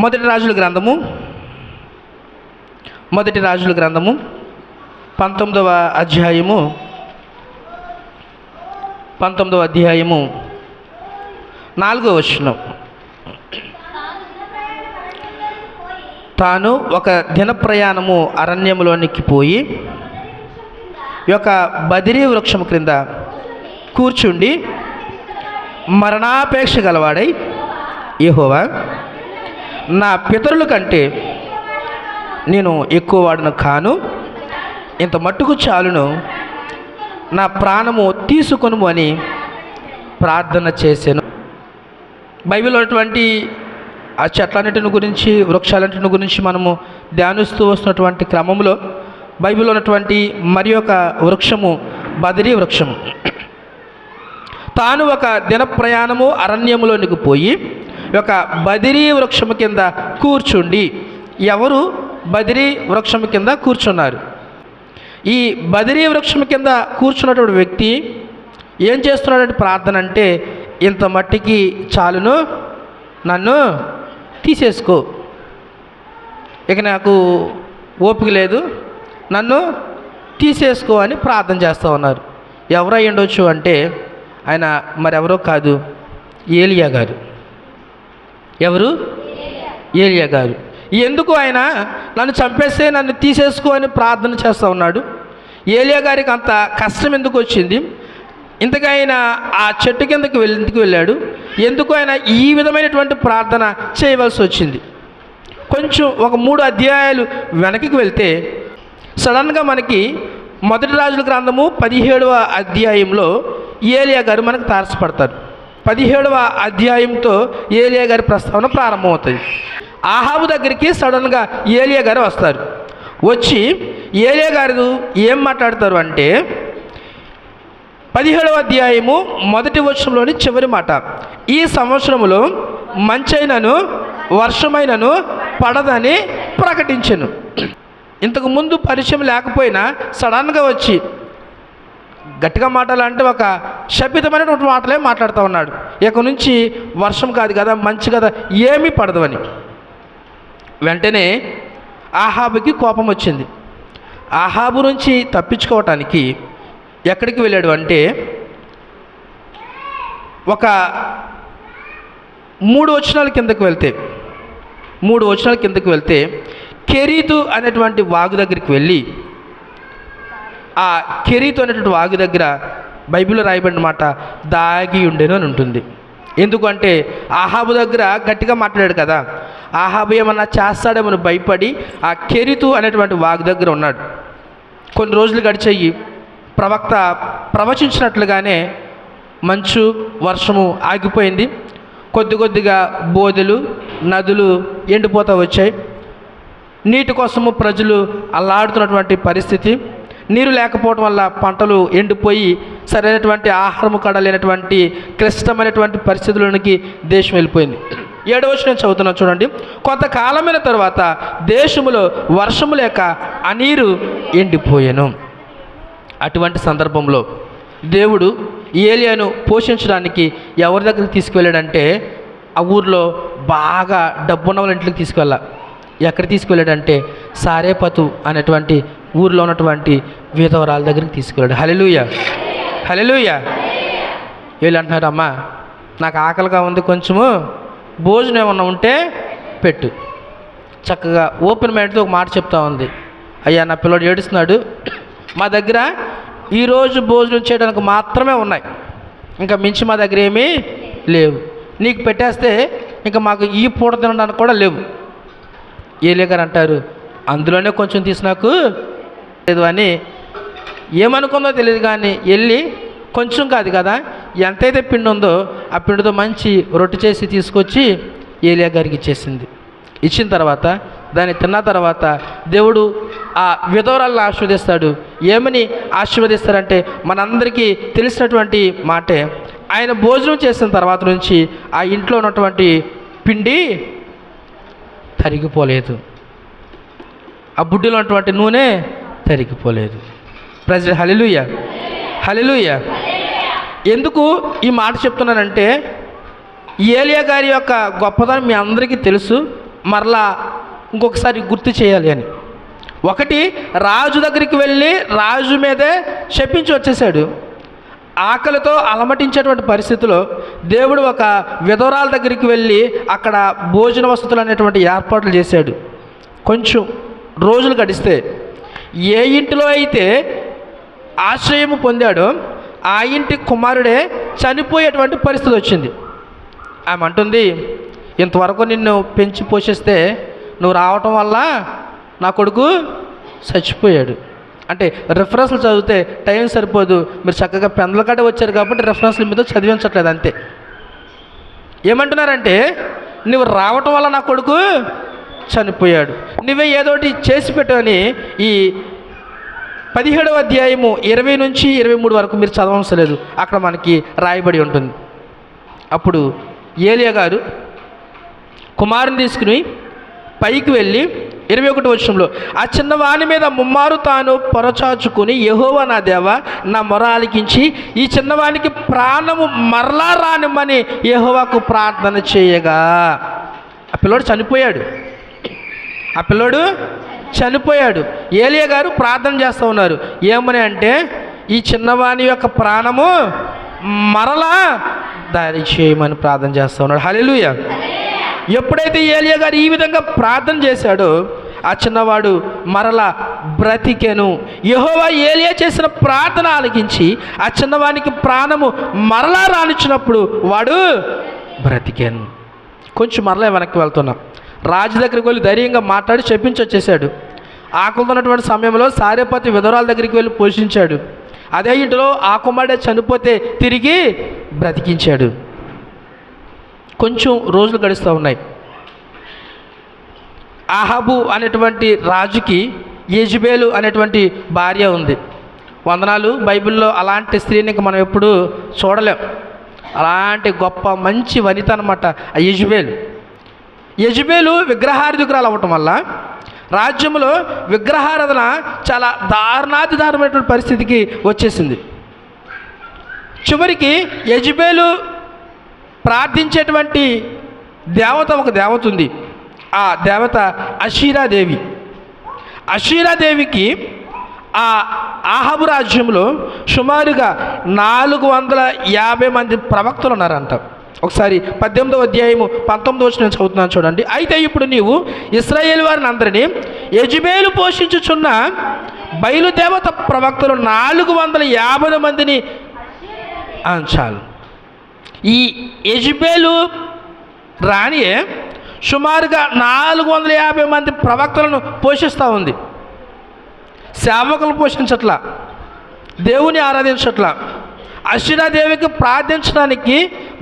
మొదటి రాజుల గ్రంథము 19వ అధ్యాయము 4వ వచనం. తాను ఒక దిన ప్రయాణము అరణ్యములోనికి పోయి ఒక బదిరీ వృక్షము క్రింద కూర్చుండి మరణాపేక్ష గలవాడై, యెహోవా, నా పితరుల కంటే నేను ఎక్కువ వాడును కాను, ఇంత మట్టుకు చాలును, నా ప్రాణము తీసుకొనుము అని ప్రార్థన చేశాను. బైబిల్లో ఉన్నటువంటి ఆ చెట్లన్నిటిని గురించి, వృక్షాలన్నిటిని గురించి మనము ధ్యానిస్తూ వస్తున్నటువంటి క్రమంలో బైబిల్లో ఉన్నటువంటి మరి ఒక వృక్షము బదరీ వృక్షము. తాను ఒక దిన ప్రయాణము అరణ్యములోనికి పోయి ఒక బదిరీ వృక్షము కింద కూర్చుండి. ఎవరు బదిరీ వృక్షము కింద కూర్చున్నారు? ఈ బదిరీ వృక్షము కింద కూర్చున్నటువంటి వ్యక్తి ఏం చేస్తున్నాడంటే ప్రార్థన అంటే, ఇంత మట్టికి చాలును, నన్ను తీసేసుకో, ఇక నాకు ఓపిక లేదు, నన్ను తీసేసుకో అని ప్రార్థన చేస్తూ ఉన్నారు. ఎవరై ఉండొచ్చు అంటే ఆయన మరెవరో కాదు, ఏలియా గారు. ఎవరు? ఏలియా గారు. ఎందుకు ఆయన నన్ను చంపేస్తే నన్ను తీసేసుకో అని ప్రార్థన చేస్తూ ఉన్నాడు? ఏలియా గారికి అంత కష్టం ఎందుకు వచ్చింది? ఇంతగా ఆయన ఆ చెట్టు కిందకి ఎందుకు వెళ్ళాడు? ఎందుకు ఆయన ఈ విధమైనటువంటి ప్రార్థన చేయవలసి వచ్చింది? కొంచెం ఒక 3 అధ్యాయాలు వెనక్కి వెళ్తే సడన్గా మనకి మొదటి రాజుల గ్రంథము 17వ అధ్యాయంలో ఏలియా గారు మనకు తారసపడతారు. 17వ అధ్యాయంతో ఏలియా గారి ప్రస్తావన ప్రారంభమవుతుంది. ఆహాబు దగ్గరికి సడన్గా ఏలియా గారు వస్తారు. వచ్చి ఏలియా గారు ఏం మాట్లాడతారు అంటే, 17వ అధ్యాయము 1వ వచనంలోని చివరి మాట, ఈ సంవత్సరములో మంచైనను వర్షమైనను పడదని ప్రకటించెను. ఇంతకు ముందు పరిచయం లేకపోయినా సడన్గా వచ్చి గట్టిగా మాట్లాడాలంటే ఒక శపితమైనటువంటి మాటలే మాట్లాడుతూ ఉన్నాడు. ఇక నుంచి వర్షం కాదు కదా, మంచి కదా, ఏమీ పడదు అని. వెంటనే ఆహాబుకి కోపం వచ్చింది. ఆహాబు నుంచి తప్పించుకోవటానికి ఎక్కడికి వెళ్ళాడు అంటే, ఒక 3 వచనాల కిందకు వెళ్తే కెరీతు అనేటువంటి వాగు దగ్గరికి వెళ్ళి, ఆ కెరీతు అనేటువంటి వాగు దగ్గర బైబిల్లో రాయబడిన మాట దాగి ఉండేను అని ఉంటుంది. ఎందుకంటే ఆహాబు దగ్గర గట్టిగా మాట్లాడాడు కదా, ఆహాబు ఏమన్నా చేస్తాడేమని భయపడి ఆ కెరీతు అనేటువంటి వాగు దగ్గర ఉన్నాడు. కొన్ని రోజులు గడిచాయి. ప్రవక్త ప్రవచించినట్లుగానే మంచు వర్షము ఆగిపోయింది. కొద్దిగా బోదెలు నదులు ఎండిపోతూ వచ్చాయి. నీటి కోసము ప్రజలు అల్లాడుతున్నటువంటి పరిస్థితి. నీరు లేకపోవడం వల్ల పంటలు ఎండిపోయి సరైనటువంటి ఆహారము కడలేనటువంటి క్లిష్టమైనటువంటి పరిస్థితుల్లోనికి దేశం వెళ్ళిపోయింది. 7వ వచనం చదువుతున్నాను చూడండి. కొంతకాలమైన తర్వాత దేశములో వర్షము లేక ఆ నీరు ఎండిపోయాను. అటువంటి సందర్భంలో దేవుడు ఏలియాను పోషించడానికి ఎవరి దగ్గరికి తీసుకువెళ్ళాడంటే, ఆ ఊర్లో బాగా డబ్బున్న వాళ్ళ ఇంట్లోకి తీసుకువెళ్ళా. ఎక్కడ తీసుకువెళ్ళాడంటే సారేపతు అనేటువంటి ఊరిలో ఉన్నటువంటి విధవరాల దగ్గరికి తీసుకువెళ్ళాడు. హల్లెలూయా, హల్లెలూయా. వీళ్ళు అంటున్నారు, అమ్మా నాకు ఆకలిగా ఉంది, కొంచెము భోజనం ఏమన్నా ఉంటే పెట్టు. చక్కగా ఓపెన్ మైండ్తో ఒక మాట చెప్తా ఉంది, అయ్యా నా పిల్లడు ఏడుస్తున్నాడు, మా దగ్గర ఈరోజు భోజనం చేయడానికి మాత్రమే ఉన్నాయి, ఇంకా మించి మా దగ్గర ఏమీ లేవు, నీకు పెట్టేస్తే ఇంకా మాకు ఈ పూట తినడానికి కూడా లేవు. ఏలియా గారు అంటారు, అందులోనే కొంచెం తీసి నాకు లేదు అని. ఏమనుకుందో తెలియదు కానీ వెళ్ళి కొంచెం కాదు కదా, ఎంతైతే పిండి ఉందో ఆ పిండితో మంచి రొట్టె చేసి తీసుకొచ్చి ఏలియా గారికి ఇచ్చేసింది. ఇచ్చిన తర్వాత దాన్ని తిన్న తర్వాత దేవుడు ఆ విధవరాలను ఆశీర్వదిస్తాడు. ఏమని ఆశీర్వదిస్తారంటే మనందరికీ తెలిసినటువంటి మాటే, ఆయన భోజనం చేసిన తర్వాత నుంచి ఆ ఇంట్లో ఉన్నటువంటి పిండి తరిగిపోలేదు, ఆ బుడ్డిలో ఉన్నటువంటి నూనె తరిగిపోలేదు. ప్రెసిడెంట్ హల్లెలూయా, హల్లెలూయా. ఎందుకు ఈ మాట చెప్తున్నానంటే, ఏలియా గారి యొక్క గొప్పదనం మీ అందరికీ తెలుసు. మరలా ఇంకొకసారి గుర్తు చేయాలి అని. ఒకటి, రాజు దగ్గరికి వెళ్ళి రాజు మీదే శపించి వచ్చేసాడు. ఆకలితో అలమటించేటువంటి పరిస్థితిలో దేవుడు ఒక విధవరాల దగ్గరికి వెళ్ళి అక్కడ భోజన వసతులు అనేటువంటి ఏర్పాట్లు చేశాడు. కొంచెం రోజులు గడిస్తే ఏ ఇంటిలో అయితే ఆశ్రయము పొందాడో ఆ ఇంటి కుమారుడే చనిపోయేటువంటి పరిస్థితి వచ్చింది. ఆమె అంటుంది, ఇంతవరకు నిన్ను పెంచి పోషిస్తే నువ్వు రావటం వల్ల నా కొడుకు చచ్చిపోయాడు. అంటే రెఫరెన్స్లు చదివితే టైం సరిపోదు, మీరు చక్కగా పెందలకాడే వచ్చారు కాబట్టి రెఫరెన్స్ల మీద చదివించట్లేదు అంతే. ఏమంటున్నారంటే, నువ్వు రావటం వల్ల నా కొడుకు చనిపోయాడు, నువ్వే ఏదోటి చేసి పెట్టని ఈ 17వ అధ్యాయము 20 నుంచి 23 వరకు మీరు చదవవలసిన లేదు, అక్కడ మనకి రాయబడి ఉంటుంది. అప్పుడు ఏలియా గారు కుమారుని తీసుకుని పైకి వెళ్ళి 21వ వచనంలో, ఆ చిన్నవాని మీద ముమ్మారు తాను పొరచాచుకుని, యెహోవా నా దేవా నా మొర ఆలకించి ఈ చిన్నవానికి ప్రాణము మరలా రానిమ్మని యెహోవాకు ప్రార్థన చేయగా ఆ పిల్లోడు చనిపోయాడు. ఏలియా గారు ప్రార్థన చేస్తూ ఉన్నారు. ఏమని అంటే, ఈ చిన్నవాని యొక్క ప్రాణము మరలా దారి చేయమని ప్రార్థన చేస్తూ ఉన్నాడు. హల్లెలూయా. ఎప్పుడైతే ఏలియా గారు ఈ విధంగా ప్రార్థన చేశాడో ఆ చిన్నవాడు మరలా బ్రతికెను. యెహోవా ఏలియా చేసిన ప్రార్థన ఆలకించి ఆ చిన్నవానికి ప్రాణము మరలా రానిచ్చినప్పుడు వాడు బ్రతికెను. కొంచెం మరలా వెనక్కి వెళ్తున్నాం. రాజు దగ్గరికి వెళ్ళి ధైర్యంగా మాట్లాడి చెప్పించి వచ్చేసాడు. ఆకులున్నటువంటి సమయంలో సారెపతి విధవరాల దగ్గరికి వెళ్ళి పోషించాడు. అదే ఇంటిలో ఆ కుమారుడే చనిపోతే తిరిగి బ్రతికించాడు. కొంచెం రోజులు గడుస్తూ ఉన్నాయి. ఆహాబు అనేటువంటి రాజుకి యెజబేలు అనేటువంటి భార్య ఉంది. వందనాలు, బైబిల్లో అలాంటి స్త్రీని ఇంక మనం ఎప్పుడు చూడలేం. అలాంటి గొప్ప మంచి వనిత అనమాట ఆ యెజబేలు విగ్రహారాధికురాలు అవ్వటం వల్ల రాజ్యంలో విగ్రహారాధన చాలా దారుణాతి దారుణమైనటువంటి పరిస్థితికి వచ్చేసింది. చివరికి యెజబేలు ప్రార్థించేటువంటి దేవత ఒక దేవత ఉంది. ఆ దేవత అషీరాదేవి. అషీరాదేవికి ఆ ఆహాబు రాజ్యంలో సుమారుగా 450 మంది ప్రవక్తలు ఉన్నారంట. ఒకసారి 18వ అధ్యాయము 19వ వచనం నేను చదువుతున్నాను చూడండి. అయితే ఇప్పుడు నీవు ఇశ్రాయేలు వారిని అందరినీ యెజబేలు పోషించుచున్న బయలుదేవత ప్రవక్తలు 450 మందిని చాలు. ఈ యెజబేలు రాణియే సుమారుగా 450 మంది ప్రవక్తలను పోషిస్తూ ఉంది. సేవకులు పోషించట్లా, దేవుని ఆరాధించట్లా. అషీరాదేవికి ప్రార్థించడానికి,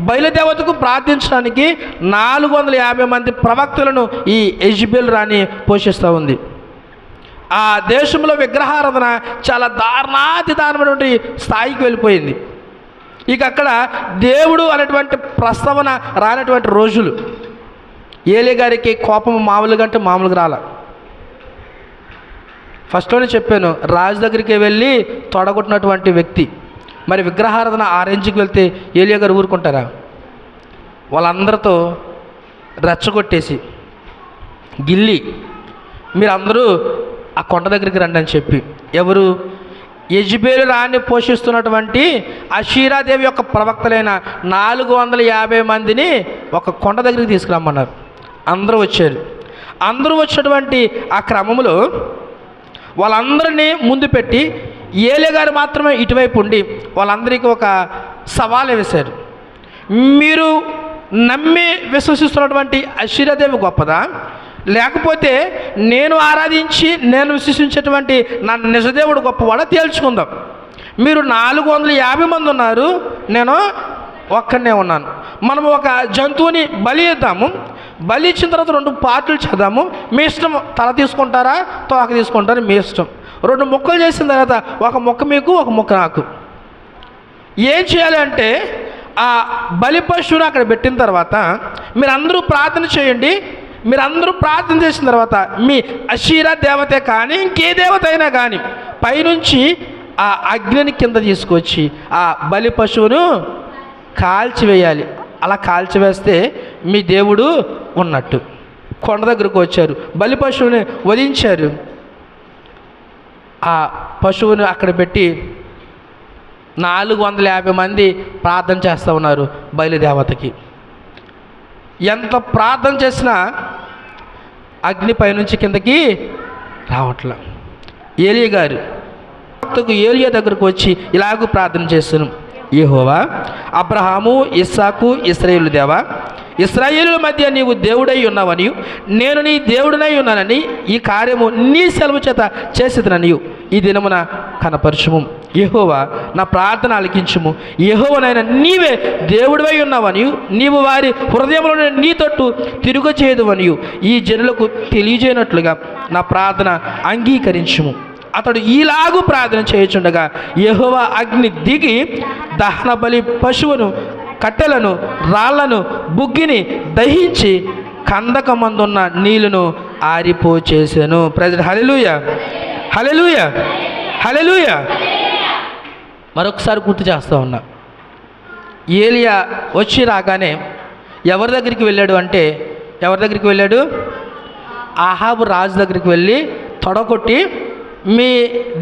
బయలుదేవతకు ప్రార్థించడానికి 450 మంది ప్రవక్తలను ఈ యెజబేలు రాణి పోషిస్తూ ఉంది. ఆ దేశంలో విగ్రహారాధన చాలా దారుణాతి దారుణమైనటువంటి స్థాయికి వెళ్ళిపోయింది. ఇక అక్కడ దేవుడు అనేటువంటి ప్రస్తావన రానటువంటి రోజులు. ఏలియా గారికి కోపం మామూలుగా అంటే మామూలుగా రాల. ఫస్ట్లోనే చెప్పాను, రాజు దగ్గరికి వెళ్ళి తొడగొట్టినటువంటి వ్యక్తి. మరి విగ్రహారాధన ఆ రేంజ్కి వెళ్తే ఏలియా గారు ఊరుకుంటారా? వాళ్ళందరితో రెచ్చగొట్టేసి గిల్లి మీరందరూ ఆ కొండ దగ్గరికి రండి అని చెప్పి, ఎవరు యెజబేలు రాణి పోషిస్తున్నటువంటి అషీరాదేవి యొక్క ప్రవక్తలైన 450 మందిని ఒక కొండ దగ్గరికి తీసుకురమ్మన్నారు. అందరూ వచ్చారు. అందరూ వచ్చినటువంటి ఆ క్రమంలో వాళ్ళందరినీ ముందు పెట్టి ఏలియా గారు మాత్రమే ఇటువైపు ఉండి వాళ్ళందరికీ ఒక సవాలు వేశారు. మీరు నమ్మి విశ్వసిస్తున్నటువంటి అషీరాదేవి గొప్పదా, లేకపోతే నేను ఆరాధించి నేను విశ్వసించేటువంటి నా నిజదేవుడు గొప్పవాడా తేల్చుకుందాం. మీరు 450 మంది ఉన్నారు, నేను ఒక్కనే ఉన్నాను. మనం ఒక జంతువుని బలి ఇద్దాము, బలి ఇచ్చిన తర్వాత 2 పార్ట్లు చేద్దాము. మీ ఇష్టం, తల తీసుకుంటారా తోక తీసుకుంటారా మీ ఇష్టం. 2 ముక్కలు చేసిన తర్వాత ఒక ముక్క మీకు ఒక ముక్క నాకు. ఏం చేయాలి అంటే ఆ బలి పశువుని అక్కడ పెట్టిన తర్వాత మీరందరూ ప్రార్థన చేయండి. మీరందరూ ప్రార్థన చేసిన తర్వాత మీ అషీరా దేవతే కానీ ఇంకే దేవత అయినా కానీ పైనుంచి ఆ అగ్నిని కింద తీసుకొచ్చి ఆ బలి పశువును కాల్చివేయాలి. అలా కాల్చివేస్తే మీ దేవుడు ఉన్నట్టు. కొండ దగ్గరకు వచ్చారు, బలి పశువుని వధించారు. ఆ పశువుని అక్కడ పెట్టి 450 మంది ప్రార్థన చేస్తూ ఉన్నారు బయలుదేవతకి. ఎంత ప్రార్థన చేసినా అగ్ని పైనుంచి కిందకి రావట్లే. ఏలియా గారు ఏలియా దగ్గరకు వచ్చి ఇలాగూ ప్రార్థన చేస్తున్నాం, యెహోవా అబ్రహాము, ఇస్సాకు, ఇశ్రాయేలు దేవా, ఇశ్రాయేలుల మధ్య నీవు దేవుడై ఉన్నావని, నేను నీ దేవుడినై ఉన్నానని, ఈ కార్యము నీ సెలవు చేత చేసేదననియు ఈ దినమున కనపరచుము. యెహోవా నా ప్రార్థన ఆలకించుము. యెహోవానైనా నీవే దేవుడివై ఉన్నావనియు, నీవు వారి హృదయంలో నీ తట్టు తిరుగచేయదువనియు ఈ జనులకు తెలియజేయనట్లుగా నా ప్రార్థన అంగీకరించుము. అతడు ఈలాగు ప్రార్థన చేయుచుండగా యెహోవా అగ్ని దిగి దహన బలి పశువును, కట్టెలను, రాళ్లను, బుగ్గిని దహించి కందకమందున్న నీళ్లను ఆరిపోచేసాను. ప్రజలు హల్లెలూయా, హల్లెలూయా, హల్లెలూయా. మరొకసారి గుర్తు చేస్తూ ఉన్నా, ఏలియా వచ్చి రాగానే ఎవరి దగ్గరికి వెళ్ళాడు అంటే, ఎవరి దగ్గరికి వెళ్ళాడు? ఆహాబు రాజు దగ్గరికి వెళ్ళి తొడగొట్టి, మీ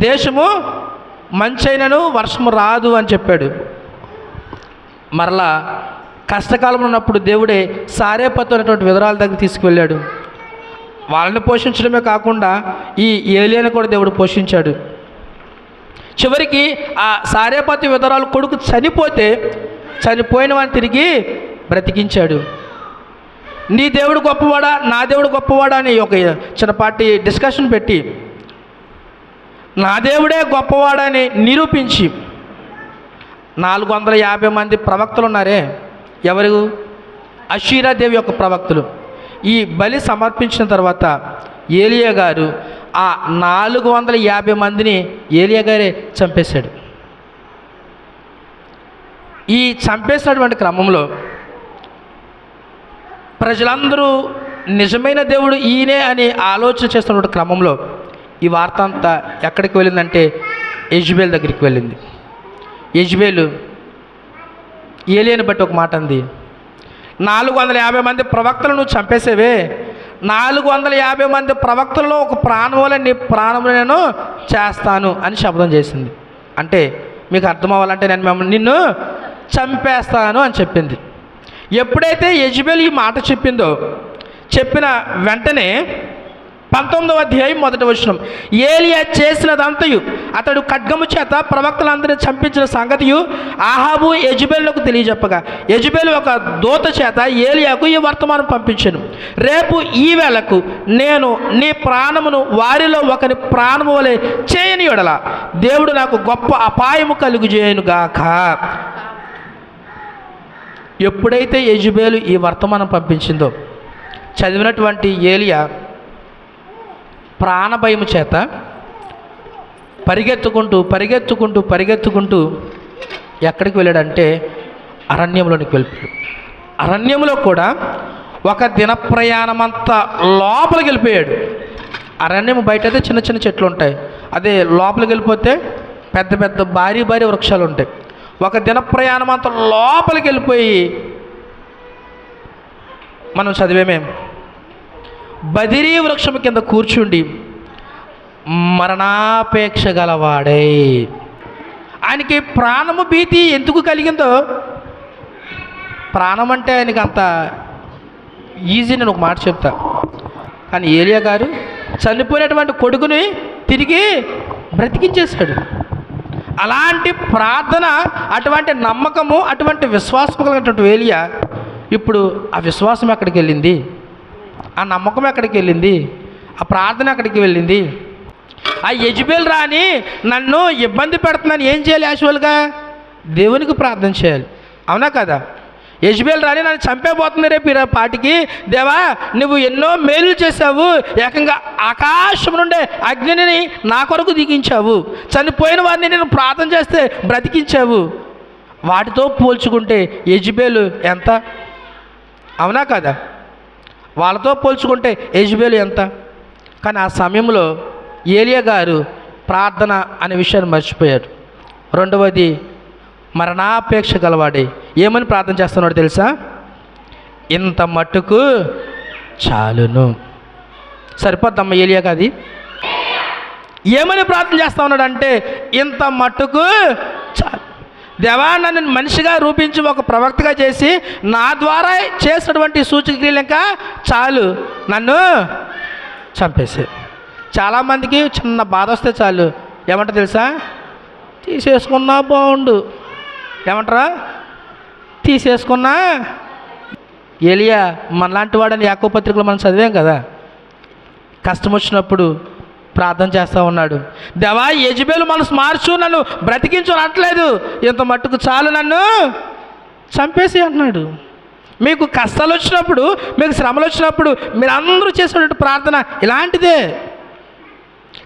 దేశము మంచైనను వర్షము రాదు అని చెప్పాడు. మరలా కష్టకాలంలో ఉన్నప్పుడు దేవుడే సారేపతు అనేటువంటి విధవరాల దగ్గర తీసుకువెళ్ళాడు. వాళ్ళని పోషించడమే కాకుండా ఈ ఏలియాను కూడా దేవుడు పోషించాడు. చివరికి ఆ సారేపతు విధవరాలు కొడుకు చనిపోతే చనిపోయిన వాడిని తిరిగి బ్రతికించాడు. నీ దేవుడు గొప్పవాడా, నా దేవుడు గొప్పవాడా అని ఒక చిన్నపాటి డిస్కషన్ పెట్టి నా దేవుడే గొప్పవాడని నిరూపించి 450 మంది ప్రవక్తలు ఉన్నారే, ఎవరు? అషీరాదేవి యొక్క ప్రవక్తలు. ఈ బలి సమర్పించిన తర్వాత ఏలియా గారు ఆ 450 మందిని ఏలియా గారే చంపేశాడు. ఈ చంపేసినటువంటి క్రమంలో ప్రజలందరూ నిజమైన దేవుడు ఈయనే అని ఆలోచన చేస్తున్నటువంటి క్రమంలో ఈ వార్త అంతా ఎక్కడికి వెళ్ళిందంటే యెజబెల్ దగ్గరికి వెళ్ళింది. యెజబెలు ఏలియాని బట్టి ఒక మాట అంది, 450 మంది ప్రవక్తలను చంపేసేవే, 450 మంది ప్రవక్తలలో ఒక ప్రాణముల నీ ప్రాణములు నేను చేస్తాను అని శబ్దం చేసింది. అంటే మీకు అర్థం అవ్వాలంటే నేను నిన్ను చంపేస్తాను అని చెప్పింది. ఎప్పుడైతే యెజబెల్ ఈ మాట చెప్పిందో, చెప్పిన వెంటనే 19వ అధ్యాయం 1వ వచనం, ఏలియా చేసినదంతయు, అతడు ఖడ్గము చేత ప్రవక్తలందరినీ చంపించిన సంగతియు ఆహాబు యెజబెలుకు తెలియజెప్పగా, యెజబెలు ఒక దూత చేత ఏలియాకు ఈ వర్తమానం పంపించెను, రేపు ఈ వేళకు నేను నీ ప్రాణమును వారిలో ఒకరి ప్రాణము వలె చేయని యెడల దేవుడు నాకు గొప్ప అపాయము కలుగజేయునుగాక. ఎప్పుడైతే యెజబెలు ఈ వర్తమానం పంపించిందో, చదివినటువంటి ఏలియా ప్రాణభయము చేత పరిగెత్తుకుంటూ ఎక్కడికి వెళ్ళాడంటే అరణ్యంలోనికి వెళ్ళిపోయాడు. అరణ్యంలో కూడా ఒక దిన ప్రయాణమంతా లోపలికి వెళ్ళిపోయాడు. అరణ్యం బయట అయితే చిన్న చిన్న చెట్లు ఉంటాయి, అదే లోపలికి వెళ్ళిపోతే పెద్ద పెద్ద భారీ వృక్షాలు ఉంటాయి. ఒక దిన ప్రయాణం అంతా లోపలికి వెళ్ళిపోయి మనం చదివేమే, బదిరీ వృక్షం కింద కూర్చుండి మరణాపేక్ష గలవాడై. ఆయనకి ప్రాణము భీతి ఎందుకు కలిగిందో, ప్రాణం అంటే ఆయనకి అంత ఈజీ, నేను ఒక మాట చెప్తా. కానీ ఏలియా గారు చనిపోయినటువంటి కొడుకుని తిరిగి బ్రతికించేశాడు. అలాంటి ప్రార్థన, అటువంటి నమ్మకము, అటువంటి విశ్వాసం కలిగినటువంటి ఏలియా ఇప్పుడు ఆ విశ్వాసం ఎక్కడికి వెళ్ళింది? ఆ నమ్మకం ఎక్కడికి వెళ్ళింది? ఆ ప్రార్థన ఎక్కడికి వెళ్ళింది? ఆ యెజబెల్ రాని నన్ను ఇబ్బంది పెడుతున్నాను, ఏం చేయాలి? యాక్చువల్గా దేవునికి ప్రార్థన చేయాలి, అవునా కదా? యెజబెల్ రాని నన్ను చంపేపోతుంది రేపు పాటికి, దేవా నువ్వు ఎన్నో మేలు చేశావు, ఏకంగా ఆకాశం నుండే అగ్నిని నా కొరకు దిగించావు, చనిపోయిన వారిని నేను ప్రార్థన చేస్తే బ్రతికించావు. వాటితో పోల్చుకుంటే యెజబెలు ఎంత, అవునా కదా? వాళ్ళతో పోల్చుకుంటే యెజబెలు ఎంత? కానీ ఆ సమయంలో ఏలియా గారు ప్రార్థన అనే విషయాన్ని మర్చిపోయారు. రెండవది, మరణాపేక్ష గలవాడే ఏమని ప్రార్థన చేస్తున్నాడు తెలుసా? ఇంత మట్టుకు చాలును. సరిపోద్దమ్మ ఏలియాకి అది. ఏమని ప్రార్థన చేస్తా ఉన్నాడంటే, ఇంత మట్టుకు చాలు. దేవా, నన్ను మనిషిగా రూపించి ఒక ప్రవక్తగా చేసి నా ద్వారా చేసినటువంటి సూచక్రియలు ఇంకా చాలు, నన్ను చంపేసి. చాలామందికి చిన్న బాధ వస్తే చాలు ఏమంటారు తెలుసా? తీసేసుకున్నా బాగుండు. ఏమంటారా? తీసేసుకున్నా. ఏలియా మనలాంటి వాడని యాకోబు పత్రికలో మనం చదివాం కదా. కష్టం వచ్చినప్పుడు ప్రార్థన చేస్తూ ఉన్నాడు. దేవా, యెజెబెలు మనసు మార్చు, నన్ను బ్రతికించు అనట్లేదు, ఇంత మట్టుకు చాలు, నన్ను చంపేసి అన్నాడు. మీకు కష్టాలు వచ్చినప్పుడు, మీకు శ్రమలు వచ్చినప్పుడు మీరు అందరూ చేసేటువంటి ప్రార్థన ఇలాంటిదే.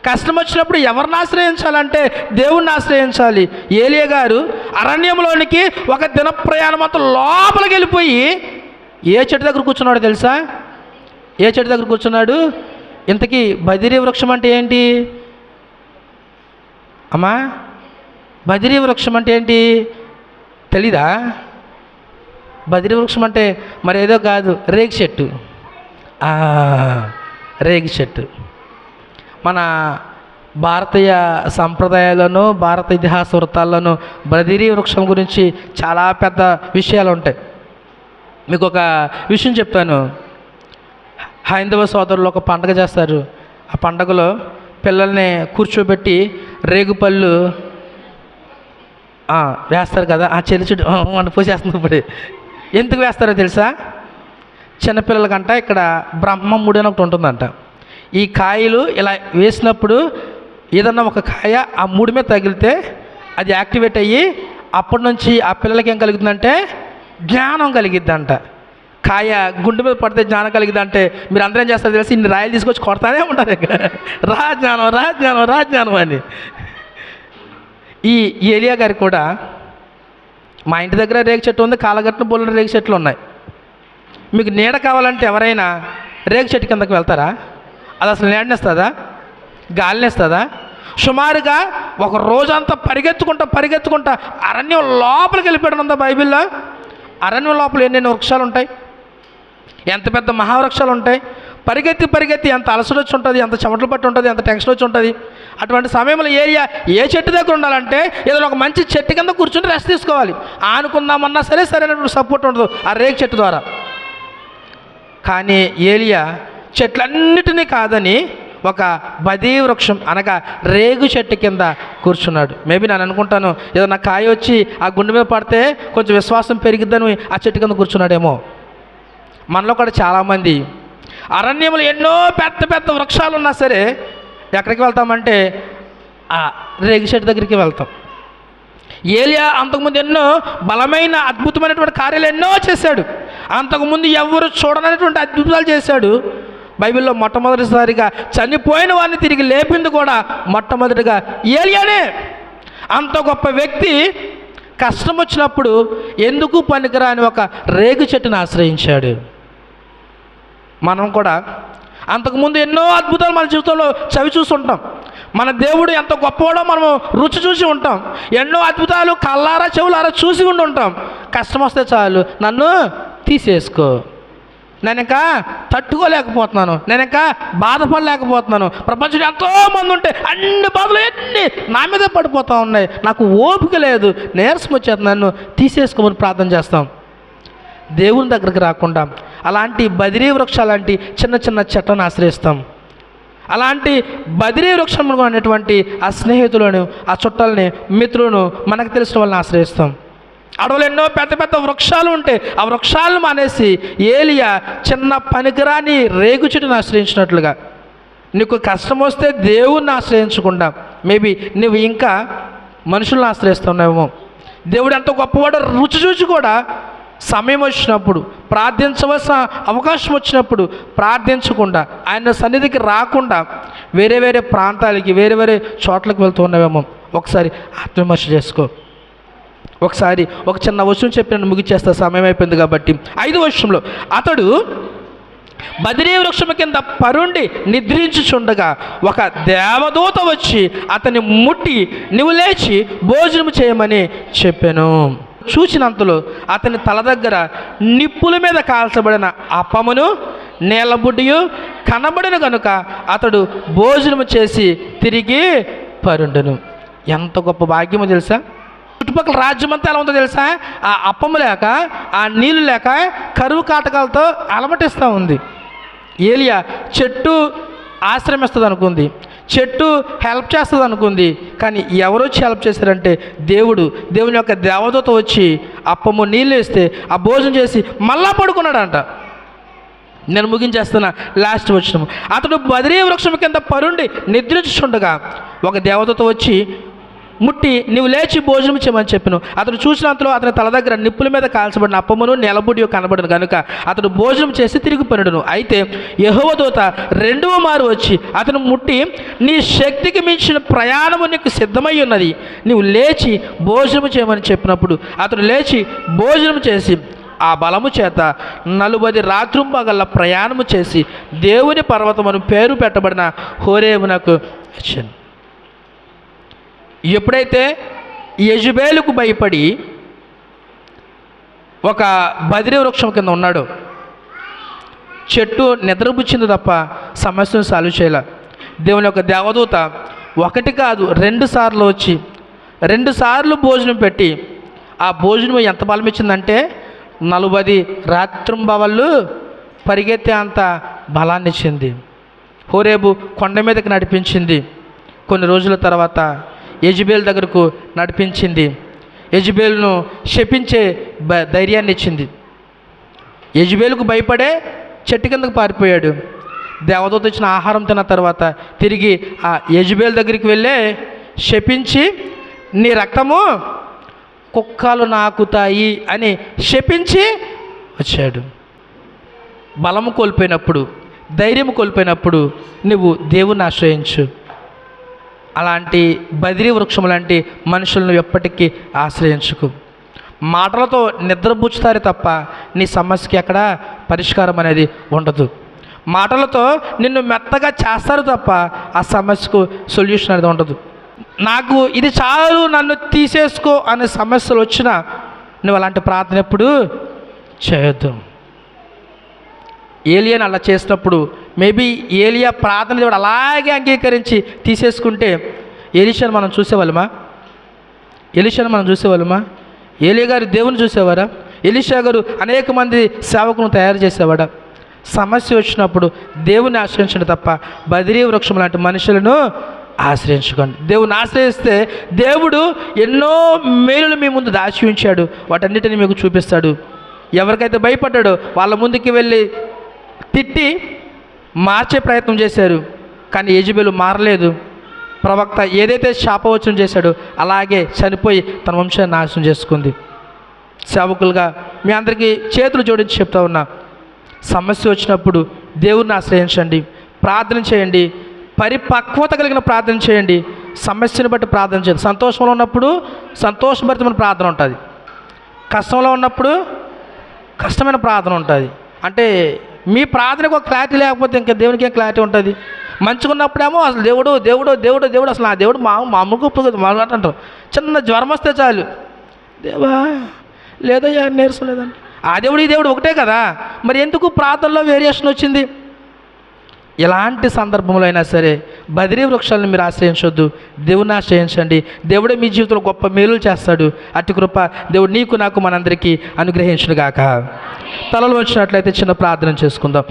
కష్టం వచ్చినప్పుడు ఎవరిని ఆశ్రయించాలంటే దేవుణ్ణి ఆశ్రయించాలి. ఏలియా గారు అరణ్యంలోనికి ఒక దిన ప్రయాణం అంతా లోపలికి వెళ్ళిపోయి ఏ చెట్టు దగ్గర కూర్చున్నాడు తెలుసా? ఏ చెట్టు దగ్గర కూర్చున్నాడు? ఇంతకీ బదిరీ వృక్షం అంటే ఏంటి అమ్మా? బదిరీ వృక్షం అంటే ఏంటి తెలీదా? బదిరీ వృక్షం అంటే మరేదో కాదు, రేగి చెట్టు. రేగి చెట్టు. మన భారతీయ సంప్రదాయాలను, భారత ఇతిహాస వృత్తాల్లోనూ బదిరీ వృక్షం గురించి చాలా పెద్ద విషయాలు ఉంటాయి. మీకు ఒక విషయం చెప్తాను. హైందవ సోదరులు ఒక పండగ చేస్తారు. ఆ పండగలో పిల్లల్ని కూర్చోబెట్టి రేగుపళ్ళు వేస్తారు కదా. ఆ చెల్లి చుట్టూ అని పోసేస్తుంది. ఇప్పుడు ఎందుకు వేస్తారో తెలుసా? చిన్నపిల్లలకంట ఇక్కడ బ్రహ్మముడి అని ఒకటి ఉంటుందంట. ఈ కాయలు ఇలా వేసినప్పుడు ఏదన్నా ఒక కాయ ఆ ముడి మీద తగిలితే అది యాక్టివేట్ అయ్యి అప్పటి నుంచి ఆ పిల్లలకి ఏం కలుగుతుందంటే జ్ఞానం కలిగిద్దంట. కాయ గుండె మీద పడితే జ్ఞానం కలిగిద్దంటే మీరు అందరూ ఏం చేస్తారు తెలిసి ఇన్ని రాయలు తీసుకొచ్చి కొడతానే ఉంటారు ఇక, రాజ్ఞానం రాజ్ఞానం రాజ్ఞానం అని. ఈ ఏలియా గారికి కూడా మా ఇంటి దగ్గర రేగి చెట్టు ఉంది, కాలగట్టిన బోళ్ళ రేగి చెట్లు ఉన్నాయి. మీకు నీడ కావాలంటే ఎవరైనా రేగి చెట్టు కిందకి వెళ్తారా? అది అసలు నీడనిస్తుందా? గాలినిస్తుందా? సుమారుగా ఒక రోజంతా పరిగెత్తుకుంటా అరణ్యం లోపలికి వెళ్ళిపోవడం ఉందా బైబిల్లో? అరణ్యం లోపల ఎన్నెన్ని వృక్షాలు ఉంటాయి, ఎంత పెద్ద మహావృక్షాలు ఉంటాయి. పరిగెత్తి ఎంత అలసట వచ్చి ఉంటుంది, ఎంత చెమటలు పట్టి ఉంటుంది, ఎంత టెన్షన్ వచ్చి ఉంటుంది. అటువంటి సమయంలో ఏరియా ఏ చెట్టు దగ్గర ఉండాలంటే ఏదైనా ఒక మంచి చెట్టు కింద కూర్చుని రెస్ట్ తీసుకోవాలి. ఆనుకుందామన్నా సరైనటువంటి సపోర్ట్ ఉండదు ఆ రేగి చెట్టు ద్వారా. కానీ ఏలియా చెట్లన్నిటినీ కాదని ఒక బదీ వృక్షం అనగా రేగు చెట్టు కింద కూర్చున్నాడు. మేబీ నేను అనుకుంటాను ఏదన్నా కాయ వచ్చి ఆ గుండె మీద పడితే కొంచెం విశ్వాసం పెరిగిద్దని ఆ చెట్టు కింద కూర్చున్నాడేమో. మనలో కూడా చాలామంది అరణ్యంలో ఎన్నో పెద్ద వృక్షాలు ఉన్నా సరే ఎక్కడికి వెళ్తామంటే ఆ రేగు చెట్టు దగ్గరికి వెళ్తాం. ఏలియా అంతకుముందు ఎన్నో బలమైన అద్భుతమైనటువంటి కార్యాలు ఎన్నో చేశాడు. అంతకుముందు ఎవరు చూడనటువంటి అద్భుతాలు చేశాడు. బైబిల్లో మొట్టమొదటిసారిగా చనిపోయిన వారిని తిరిగి లేపింది కూడా మొట్టమొదటిగా ఏలియానే. అంత గొప్ప వ్యక్తి కష్టం వచ్చినప్పుడు ఎందుకు పనికిరాని ఒక రేగు చెట్టును ఆశ్రయించాడు. మనం కూడా అంతకుముందు ఎన్నో అద్భుతాలు మన జీవితంలో చవి చూసి ఉంటాం. మన దేవుడు ఎంత గొప్పవాడో మనము రుచి చూసి ఉంటాం. ఎన్నో అద్భుతాలు కళ్ళారా చెవులారా చూసి ఉండి ఉంటాం. కష్టం వస్తే చాలు, నన్ను తీసేసుకో, నేను ఇంకా తట్టుకోలేకపోతున్నాను, నేను ఇంకా బాధపడలేకపోతున్నాను, ప్రపంచంలో ఎంతోమంది ఉంటే అన్ని బాధలు ఎన్ని నా మీద పడిపోతూ ఉన్నాయి, నాకు ఓపిక లేదు, నీరసం వచ్చేది, నన్ను తీసేసుకోమని ప్రార్థన చేస్తాం. దేవుని దగ్గరికి రాకుండా అలాంటి బదిరీ వృక్షాలాంటి చిన్న చెట్లను ఆశ్రయిస్తాం. అలాంటి బదిరీ వృక్షం అనేటువంటి ఆ స్నేహితులను, ఆ చుట్టాలని, మిత్రులను, మనకు తెలిసిన వాళ్ళని ఆశ్రయిస్తాం. అడవులు ఎన్నో పెద్ద వృక్షాలు ఉంటే ఆ వృక్షాలను మానేసి ఏలియా చిన్న పనికిరాని రేగు చెట్టును ఆశ్రయించినట్లుగా నీకు కష్టం వస్తే దేవుణ్ణి ఆశ్రయించకుండా మేబీ నువ్వు ఇంకా మనుషులను ఆశ్రయిస్తున్నావేమో. దేవుడు ఎంతో గొప్పవాడు రుచి చూసి కూడా సమయం వచ్చినప్పుడు ప్రార్థించవలసిన అవకాశం వచ్చినప్పుడు ప్రార్థించకుండా ఆయన సన్నిధికి రాకుండా వేరే ప్రాంతాలకి వేరే చోట్లకు వెళ్తున్నావేమో. ఒకసారి ఆత్మవిమర్శ చేసుకో. ఒకసారి ఒక చిన్న వచనం చెప్పి నన్ను ముగిచేస్తా, సమయం అయిపోయింది కాబట్టి. 5వ వచనంలో అతడు బదిరీ వృక్షము కింద పరుండి నిద్రించుచుండగా ఒక దేవదూత వచ్చి అతన్ని ముట్టి నువ్వు లేచి భోజనం చేయమని చెప్పాను. చూసినంతలో అతని తల దగ్గర నిప్పుల మీద కాల్చబడిన అప్పమును నీళ్ళబుడ్డియు కనబడిన కనుక అతడు భోజనము చేసి తిరిగి పరుండును. ఎంత గొప్ప భాగ్యమో తెలుసా? చుట్టుపక్కల రాజ్యమంతా ఎలా ఉందో తెలుసా? ఆ అప్పము లేక, ఆ నీళ్ళు లేక, కరువు కాటకాలతో అలమటిస్తూ ఉంది. ఏలియా చెట్టు ఆశ్రమిస్తుంది అనుకుంది, చెట్టు హెల్ప్ చేస్తుంది అనుకుంది. కానీ ఎవరు వచ్చి హెల్ప్ చేశారంటే దేవుని యొక్క దేవదూత వచ్చి అప్పము నీళ్ళు వేస్తే ఆ భోజనం చేసి మళ్ళా పడుకున్నాడంట. నేను ముగించేస్తున్నా. లాస్ట్ వచనము. అతడు బదిరీ వృక్షం కింద పరుండి నిద్రించుండగా ఒక దేవదూత వచ్చి ముట్టి నీవు లేచి భోజనం చేయమని చెప్పాను. అతడు చూసినంతలో అతని తల దగ్గర నిప్పుల మీద కాల్చబడిన అప్పమును నీలబుడ్డి కనబడిన కనుక అతడు భోజనం చేసి తిరిగి పరుడును. అయితే యెహోవా దూత రెండవ మారు వచ్చి అతను ముట్టి, నీ శక్తికి మించిన ప్రయాణము నీకు సిద్ధమై ఉన్నది, నీవు లేచి భోజనం చేయమని చెప్పినప్పుడు అతడు లేచి భోజనం చేసి ఆ బలము చేత 40 రాత్రింపగల ప్రయాణము చేసి దేవుని పర్వతమును పేరు పెట్టబడిన హోరేబునకు వచ్చాను. ఎప్పుడైతే యెజబేలుకు భయపడి ఒక బదిరీ వృక్షం కింద ఉన్నాడు, చెట్టు నిద్రపుచ్చింది తప్ప సమస్యను సాల్వ్ చేయాల. దేవుని యొక్క దేవదూత ఒకటి కాదు 2 సార్లు వచ్చి 2 సార్లు భోజనం పెట్టి ఆ భోజనం ఎంత బలం ఇచ్చిందంటే 40 రాత్రింబవళ్ళు పరిగెత్తే అంత బలాన్ని ఇచ్చింది. హోరేబు కొండ మీదకి నడిపించింది. కొన్ని రోజుల తర్వాత యెజబేలు దగ్గరకు నడిపించింది. యెజబేలును శపించే ధైర్యాన్ని ఇచ్చింది. యెజబేలుకు భయపడే చెట్టు కిందకు పారిపోయాడు. దేవదూత ఇచ్చిన ఆహారం తిన్న తర్వాత తిరిగి ఆ యెజబేలు దగ్గరికి వెళ్ళే శపించి, నీ రక్తము కుక్కలు నాకుతాయి అని శపించి వచ్చాడు. బలము కోల్పోయినప్పుడు, ధైర్యం కోల్పోయినప్పుడు నువ్వు దేవుని ఆశ్రయించు. అలాంటి బదిరీ వృక్షం లాంటి మనుషులను ఎప్పటికీ ఆశ్రయించుకు. మాటలతో నిద్రపుచ్చుతారు తప్ప నీ సమస్యకి ఎక్కడ పరిష్కారం అనేది ఉండదు. మాటలతో నిన్ను మెత్తగా చేస్తారు తప్ప ఆ సమస్యకు సొల్యూషన్ అనేది ఉండదు. నాకు ఇది చాలు, నన్ను తీసేసుకో అనే సమస్యలు వచ్చినా నువ్వు అలాంటి ప్రార్థన ఎప్పుడు చేయొద్దు. ఏలియాని అలా చేసినప్పుడు మేబీ ఏలియా ప్రార్థన దేవుడు అలాగే అంగీకరించి తీసేసుకుంటే ఎలీషాను మనం చూసేవాళ్ళమా? ఏలియా గారు దేవుని చూసేవారా? ఎలీషా గారు అనేక మంది సేవకులను తయారు చేసేవాడా? సమస్య వచ్చినప్పుడు దేవుని ఆశ్రయించండి తప్ప బదిరీ వృక్షం లాంటి మనుషులను ఆశ్రయించుకోండి. దేవుని ఆశ్రయిస్తే దేవుడు ఎన్నో మేలులు మీ ముందు దాచి ఉంచాడు, వాటన్నిటిని మీకు చూపిస్తాడు. ఎవరికైతే భయపడ్డాడో వాళ్ళ ముందుకి వెళ్ళి తిట్టి మార్చే ప్రయత్నం చేశారు, కానీ యెజబేలు మారలేదు. ప్రవక్త ఏదైతే శాపవచనం చేశాడో అలాగే చనిపోయి తన వంశాన్ని నాశనం చేసుకుంది. సేవకులుగా మీ అందరికీ చేతులు జోడించి చెప్తా ఉన్నా, సమస్య వచ్చినప్పుడు దేవుణ్ణి ఆశ్రయించండి, ప్రార్థన చేయండి, పరిపక్వత కలిగిన ప్రార్థన చేయండి. సమస్యను బట్టి ప్రార్థన చేయండి. సంతోషంలో ఉన్నప్పుడు సంతోషభరితమైన ప్రార్థన ఉంటుంది, కష్టంలో ఉన్నప్పుడు కష్టమైన ప్రార్థన ఉంటుంది. అంటే మీ ప్రార్థనకు ఒక క్లారిటీ లేకపోతే ఇంకా దేవునికి ఏం క్లారిటీ ఉంటుంది? మంచుకున్నప్పుడేమో అసలు దేవుడు దేవుడు దేవుడు దేవుడు అసలు నా దేవుడు మామూలుగా అంటారు. చిన్న జ్వరం వస్తే చాలు, దేవా లేదయ్యా నీరసం లేదండి. ఆ దేవుడు ఈ దేవుడు ఒకటే కదా, మరి ఎందుకు ప్రార్థనలో వేరియేషన్ వచ్చింది? ఎలాంటి సందర్భంలో అయినా సరే బదిరీ వృక్షాలను మీరు ఆశ్రయించొద్దు, దేవుని ఆశ్రయించండి. దేవుడే మీ జీవితంలో గొప్ప మేలులు చేస్తాడు. అట్టి కృప దేవుడు నీకు నాకు మనందరికీ అనుగ్రహించును గాక. తలలు వచ్చినట్లయితే చిన్న ప్రార్థన చేసుకుందాం.